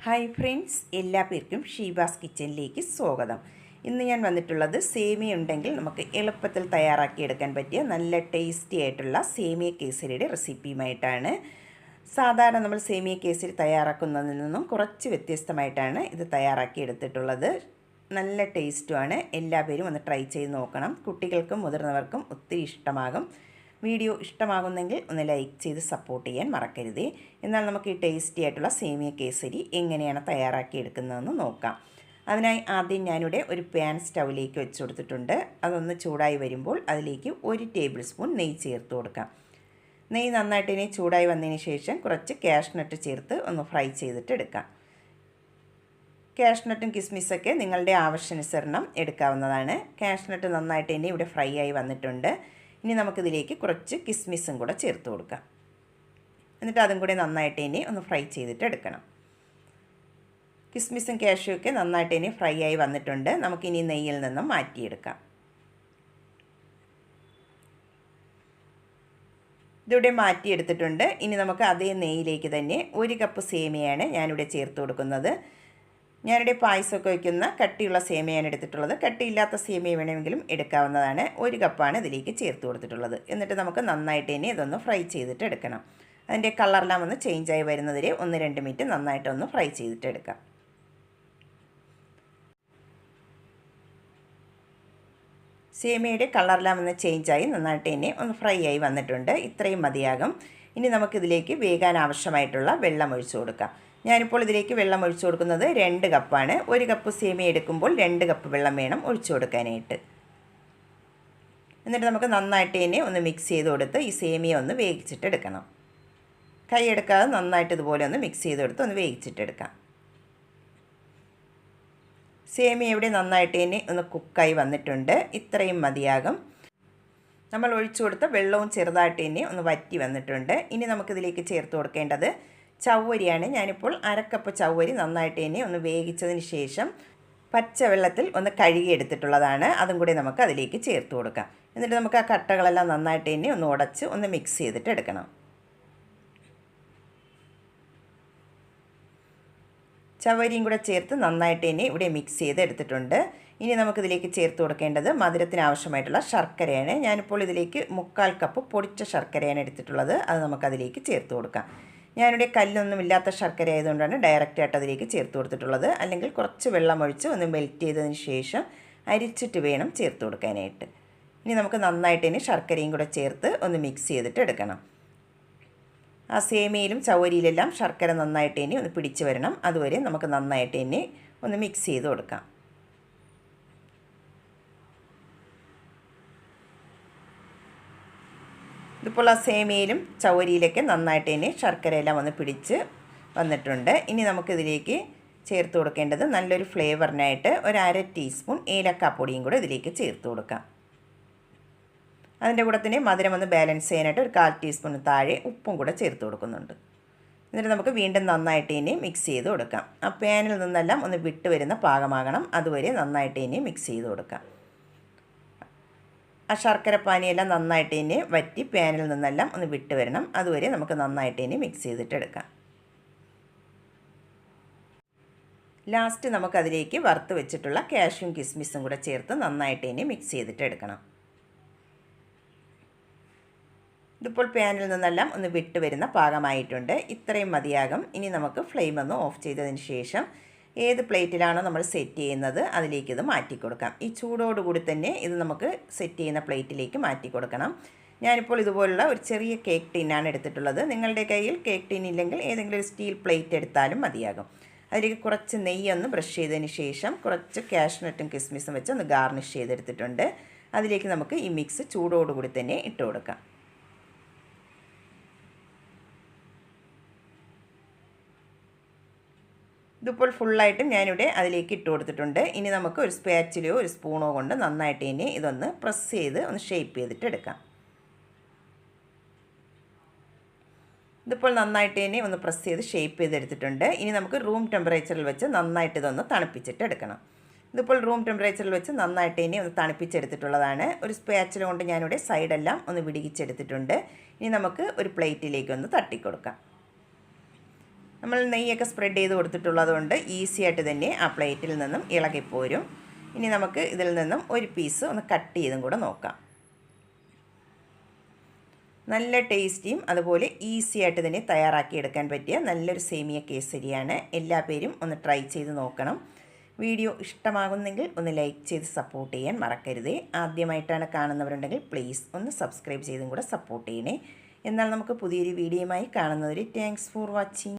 Hi friends, എല്ലാ പേർക്കും ഷീബാസ് കിച്ചണിലേക്ക് സ്വാഗതം. ഇന്ന് ഞാൻ വന്നിട്ടുള്ളത് സേമിയ ഉണ്ടെങ്കിൽ നമുക്ക് എളുപ്പത്തിൽ തയ്യാറാക്കിയെടുക്കാൻ പറ്റിയ നല്ല ടേസ്റ്റി ആയിട്ടുള്ള സേമിയ കേസരിയുടെ റെസിപ്പിയുമായിട്ടാണ്. സാധാരണ നമ്മൾ സേമിയ കേസരി തയ്യാറാക്കുന്നതിൽ നിന്നും കുറച്ച് വ്യത്യസ്തമായിട്ടാണ് ഇത് തയ്യാറാക്കിയെടുത്തിട്ടുള്ളത്. നല്ല ടേസ്റ്റുമാണ്. എല്ലാവരും ഒന്ന് ട്രൈ ചെയ്ത് നോക്കണം. കുട്ടികൾക്കും മുതിർന്നവർക്കും ഒത്തിരി ഇഷ്ടമാകും. വീഡിയോ ഇഷ്ടമാകുന്നെങ്കിൽ ഒന്ന് ലൈക്ക് ചെയ്ത് സപ്പോർട്ട് ചെയ്യാൻ മറക്കരുതേ. എന്നാൽ നമുക്ക് ഈ ടേസ്റ്റി ആയിട്ടുള്ള സേമിയ കേസരി എങ്ങനെയാണ് തയ്യാറാക്കിയെടുക്കുന്നതെന്ന് നോക്കാം. അതിനായി ആദ്യം ഞാനിവിടെ ഒരു പാൻ സ്റ്റൗവിലേക്ക് വെച്ച് കൊടുത്തിട്ടുണ്ട്. അതൊന്ന് ചൂടായി വരുമ്പോൾ അതിലേക്ക് 1 ടേബിൾ സ്പൂൺ നെയ്യ് ചേർത്ത് കൊടുക്കാം. നെയ്യ് നന്നായിട്ട് ഇനി ചൂടായി വന്നതിന് ശേഷം കുറച്ച് കാഷ്നട്ട് ചേർത്ത് ഒന്ന് ഫ്രൈ ചെയ്തിട്ട് എടുക്കാം. കാഷ്നട്ടും കിസ്മിസൊക്കെ നിങ്ങളുടെ ആവശ്യാനുസരണം എടുക്കാവുന്നതാണ്. കാഷ്നട്ട് നന്നായിട്ട് ഇനി ഇവിടെ ഫ്രൈ ആയി വന്നിട്ടുണ്ട്. ഇനി നമുക്കിതിലേക്ക് കുറച്ച് കിസ്മിസും കൂടെ ചേർത്ത് കൊടുക്കാം. എന്നിട്ട് അതും കൂടി നന്നായിട്ട് ഇനി ഒന്ന് ഫ്രൈ ചെയ്തിട്ട് എടുക്കണം. കിസ്മിസും കാഷ്യും ഒക്കെ നന്നായിട്ട് ഇനി ഫ്രൈ ആയി വന്നിട്ടുണ്ട്. നമുക്കിനി നെയ്യിൽ നിന്നും മാറ്റിയെടുക്കാം. ഇതിവിടെ മാറ്റിയെടുത്തിട്ടുണ്ട്. ഇനി നമുക്ക് അതേ നെയ്യിലേക്ക് തന്നെ 1 കപ്പ് സേമിയയാണ് ഞാനിവിടെ ചേർത്ത് കൊടുക്കുന്നത്. ഞാനിവിടെ പായസമൊക്കെ വയ്ക്കുന്ന കട്ടിയുള്ള സേമിയയാണ് എടുത്തിട്ടുള്ളത്. കട്ടിയില്ലാത്ത സേമിയ വേണമെങ്കിലും എടുക്കാവുന്നതാണ്. 1 കപ്പാണ് ഇതിലേക്ക് ചേർത്ത് കൊടുത്തിട്ടുള്ളത്. എന്നിട്ട് നമുക്ക് നന്നായിട്ട് തന്നെ ഇതൊന്ന് ഫ്രൈ ചെയ്തിട്ട് എടുക്കണം. അതിൻ്റെ കളറെല്ലാം ഒന്ന് ചേഞ്ചായി വരുന്നതിരെ 1-2 മിനിറ്റ് നന്നായിട്ടൊന്ന് ഫ്രൈ ചെയ്തിട്ട് എടുക്കാം. സേമിയയുടെ കളറെല്ലാം ഒന്ന് ചേഞ്ചായി നന്നായിട്ട് തന്നെ ഒന്ന് ഫ്രൈ ആയി വന്നിട്ടുണ്ട്. ഇത്രയും മതിയാകും. ഇനി നമുക്കിതിലേക്ക് വേകാൻ ആവശ്യമായിട്ടുള്ള വെള്ളം ഒഴിച്ചു കൊടുക്കാം. ഞാനിപ്പോൾ ഇതിലേക്ക് വെള്ളം ഒഴിച്ചു കൊടുക്കുന്നത് 2 കപ്പാണ്. 1 കപ്പ് സേമിയ എടുക്കുമ്പോൾ 2 കപ്പ് വെള്ളം വേണം ഒഴിച്ചു കൊടുക്കാനായിട്ട്. എന്നിട്ട് നമുക്ക് നന്നായിട്ട് തന്നെ ഒന്ന് മിക്സ് ചെയ്ത് കൊടുത്ത് ഈ സേമിയ ഒന്ന് വേവിച്ചിട്ടെടുക്കണം. കൈ എടുക്കാതെ നന്നായിട്ട് ഇതുപോലെ ഒന്ന് മിക്സ് ചെയ്ത് കൊടുത്ത് ഒന്ന് വേവിച്ചിട്ടെടുക്കാം. സേമിയ ഇവിടെ നന്നായിട്ട് തന്നെ ഒന്ന് കുക്കായി വന്നിട്ടുണ്ട്. ഇത്രയും മതിയാകും. നമ്മൾ ഒഴിച്ചു കൊടുത്ത വെള്ളവും ചെറുതായിട്ട് തന്നെ ഒന്ന് വറ്റി വന്നിട്ടുണ്ട്. ഇനി നമുക്കിതിലേക്ക് ചേർത്ത് കൊടുക്കേണ്ടത് ചവ്വരിയാണ്. ഞാനിപ്പോൾ 1/2 കപ്പ് ചവ്വരി നന്നായിട്ട് തന്നെ ഒന്ന് വേവിച്ചതിന് ശേഷം പച്ചവെള്ളത്തിൽ ഒന്ന് കഴുകിയെടുത്തിട്ടുള്ളതാണ്. അതും കൂടി നമുക്ക് അതിലേക്ക് ചേർത്ത് കൊടുക്കാം. എന്നിട്ട് നമുക്ക് ആ കട്ടകളെല്ലാം നന്നായിട്ട് തന്നെ ഒന്ന് ഉടച്ച് ഒന്ന് മിക്സ് ചെയ്തിട്ട് എടുക്കണം. ചവ്വരിയും കൂടെ ചേർത്ത് നന്നായിട്ട് തന്നെ ഇവിടെ മിക്സ് ചെയ്ത് എടുത്തിട്ടുണ്ട്. ഇനി നമുക്കിതിലേക്ക് ചേർത്ത് കൊടുക്കേണ്ടത് മധുരത്തിന് ആവശ്യമായിട്ടുള്ള ശർക്കരയാണ്. ഞാനിപ്പോൾ ഇതിലേക്ക് 1/4 കപ്പ് പൊടിച്ച ശർക്കരയാണ് എടുത്തിട്ടുള്ളത്. അത് നമുക്കതിലേക്ക് ചേർത്ത് കൊടുക്കാം. ഞാനിവിടെ കല്ലൊന്നുമില്ലാത്ത ശർക്കര ആയതുകൊണ്ടാണ് ഡയറക്റ്റായിട്ട് അതിലേക്ക് ചേർത്ത് കൊടുത്തിട്ടുള്ളത്. അല്ലെങ്കിൽ കുറച്ച് വെള്ളം ഒഴിച്ച് ഒന്ന് മെൽറ്റ് ചെയ്തതിന് ശേഷം അരിച്ചിട്ട് വേണം ചേർത്ത് കൊടുക്കാനായിട്ട്. ഇനി നമുക്ക് നന്നായിട്ട് തന്നെ ശർക്കരയും കൂടെ ചേർത്ത് ഒന്ന് മിക്സ് ചെയ്തിട്ട് എടുക്കണം. ആ സേമിയയിലും ചവരിയിലെല്ലാം ശർക്കര നന്നായിട്ട് തന്നെ ഒന്ന് പിടിച്ച് വരണം. അതുവരെ നമുക്ക് നന്നായിട്ട് തന്നെ ഒന്ന് മിക്സ് ചെയ്ത് കൊടുക്കാം. ഇതിപ്പോൾ ആ സേമിയയിലും ചവരിയിലൊക്കെ നന്നായിട്ട് തന്നെ ശർക്കരയെല്ലാം ഒന്ന് പിടിച്ച് വന്നിട്ടുണ്ട്. ഇനി നമുക്കിതിലേക്ക് ചേർത്ത് കൊടുക്കേണ്ടത് നല്ലൊരു ഫ്ലേവറിനായിട്ട് 1/2 ടീസ്പൂൺ ഏലക്കാപ്പൊടിയും കൂടെ ഇതിലേക്ക് ചേർത്ത് കൊടുക്കാം. അതിൻ്റെ കൂടെ തന്നെ മധുരം ഒന്ന് ബാലൻസ് ചെയ്യാനായിട്ട് 1/4 ടീസ്പൂൺ താഴെ ഉപ്പും കൂടെ ചേർത്ത് കൊടുക്കുന്നുണ്ട്. എന്നിട്ട് നമുക്ക് വീണ്ടും നന്നായിട്ട് തന്നെ മിക്സ് ചെയ്ത് കൊടുക്കാം. ആ പാനിൽ നിന്നെല്ലാം ഒന്ന് വിട്ട് വരുന്ന പാകമാകണം. അതുവരെ നന്നായിട്ട് തന്നെ മിക്സ് ചെയ്ത് കൊടുക്കാം. ആ ശർക്കര പാനിയെല്ലാം നന്നായിട്ട് തന്നെ വറ്റി പാനിൽ നിന്നെല്ലാം ഒന്ന് വിട്ട് വരണം. അതുവരെ നമുക്ക് നന്നായിട്ട് തന്നെ മിക്സ് ചെയ്തിട്ടെടുക്കാം. ലാസ്റ്റ് നമുക്കതിലേക്ക് വറുത്ത് വെച്ചിട്ടുള്ള കാഷ്യും കിസ്മിസും കൂടെ ചേർത്ത് നന്നായിട്ട് തന്നെ മിക്സ് ചെയ്തിട്ടെടുക്കണം. ഇതിപ്പോൾ പാനിൽ നിന്നെല്ലാം ഒന്ന് വിട്ട് വരുന്ന പാകമായിട്ടുണ്ട്. ഇത്രയും മതിയാകും. ഇനി നമുക്ക് ഫ്ലെയിം ഒന്ന് ഓഫ് ചെയ്തതിന് ശേഷം ഏത് പ്ലേറ്റിലാണോ നമ്മൾ സെറ്റ് ചെയ്യുന്നത് അതിലേക്ക് ഇത് മാറ്റി കൊടുക്കാം. ഈ ചൂടോടുകൂടി തന്നെ ഇത് നമുക്ക് സെറ്റ് ചെയ്യുന്ന പ്ലേറ്റിലേക്ക് മാറ്റി കൊടുക്കണം. ഞാനിപ്പോൾ ഇതുപോലുള്ള ഒരു ചെറിയ കേക്ക് ടിന്നാണ് എടുത്തിട്ടുള്ളത്. നിങ്ങളുടെ കയ്യിൽ കേക്ക് ടിൻ ഇല്ലെങ്കിൽ ഏതെങ്കിലും ഒരു സ്റ്റീൽ പ്ലേറ്റ് എടുത്താലും മതിയാകും. അതിലേക്ക് കുറച്ച് നെയ്യൊന്ന് ബ്രഷ് ചെയ്തതിന് ശേഷം കുറച്ച് കാഷ്നട്ടും കിസ്മിസും വെച്ച് ഒന്ന് ഗാർണിഷ് ചെയ്തെടുത്തിട്ടുണ്ട്. അതിലേക്ക് നമുക്ക് ഈ മിക്സ് ചൂടോടുകൂടി തന്നെ ഇട്ട് കൊടുക്കാം. ഇതിപ്പോൾ ഫുള്ളായിട്ടും ഞാനിവിടെ അതിലേക്ക് ഇട്ട് കൊടുത്തിട്ടുണ്ട്. ഇനി നമുക്ക് ഒരു സ്പാച്ചിലോ ഒരു സ്പൂണോ കൊണ്ട് നന്നായിട്ട് ഇനി ഇതൊന്ന് പ്രസ് ചെയ്ത് ഒന്ന് ഷേപ്പ് ചെയ്തിട്ട് എടുക്കാം. ഇതിപ്പോൾ നന്നായിട്ട് ഇനി ഒന്ന് പ്രസ് ചെയ്ത് ഷേപ്പ് ചെയ്തെടുത്തിട്ടുണ്ട്. ഇനി നമുക്ക് റൂം ടെമ്പറേച്ചറിൽ വെച്ച് നന്നായിട്ട് ഇതൊന്ന് തണുപ്പിച്ചിട്ട് എടുക്കണം. ഇതിപ്പോൾ റൂം ടെമ്പറേച്ചറിൽ വെച്ച് നന്നായിട്ട് ഇനി ഒന്ന് തണുപ്പിച്ചെടുത്തിട്ടുള്ളതാണ്. ഒരു സ്പാച്ചില കൊണ്ട് ഞാനിവിടെ സൈഡെല്ലാം ഒന്ന് വിടിയിച്ചെടുത്തിട്ടുണ്ട്. ഇനി നമുക്ക് ഒരു പ്ലേറ്റിലേക്ക് ഒന്ന് തട്ടിക്കൊടുക്കാം. നമ്മൾ നെയ്യൊക്കെ സ്പ്രെഡ് ചെയ്ത് കൊടുത്തിട്ടുള്ളതുകൊണ്ട് ഈസി ആയിട്ട് തന്നെ ആ പ്ലേറ്റിൽ നിന്നും ഇളകിപ്പോരും. ഇനി നമുക്ക് ഇതിൽ നിന്നും ഒരു പീസ് ഒന്ന് കട്ട് ചെയ്തും കൂടെ നോക്കാം. നല്ല ടേസ്റ്റിയും അതുപോലെ ഈസി ആയിട്ട് തന്നെ തയ്യാറാക്കിയെടുക്കാൻ പറ്റിയ നല്ലൊരു സേമിയ കേസരിയാണ്. എല്ലാ പേരും ഒന്ന് ട്രൈ ചെയ്ത് നോക്കണം. വീഡിയോ ഇഷ്ടമാകുന്നെങ്കിൽ ഒന്ന് ലൈക്ക് ചെയ്ത് സപ്പോർട്ട് ചെയ്യാൻ മറക്കരുതേ. ആദ്യമായിട്ടാണ് കാണുന്നവരുണ്ടെങ്കിൽ പ്ലീസ് ഒന്ന് സബ്സ്ക്രൈബ് ചെയ്തും കൂടെ സപ്പോർട്ട് ചെയ്യണേ. എന്നാൽ നമുക്ക് പുതിയൊരു വീഡിയോയുമായി കാണുന്നവരെ താങ്ക്സ് ഫോർ വാച്ചിങ്.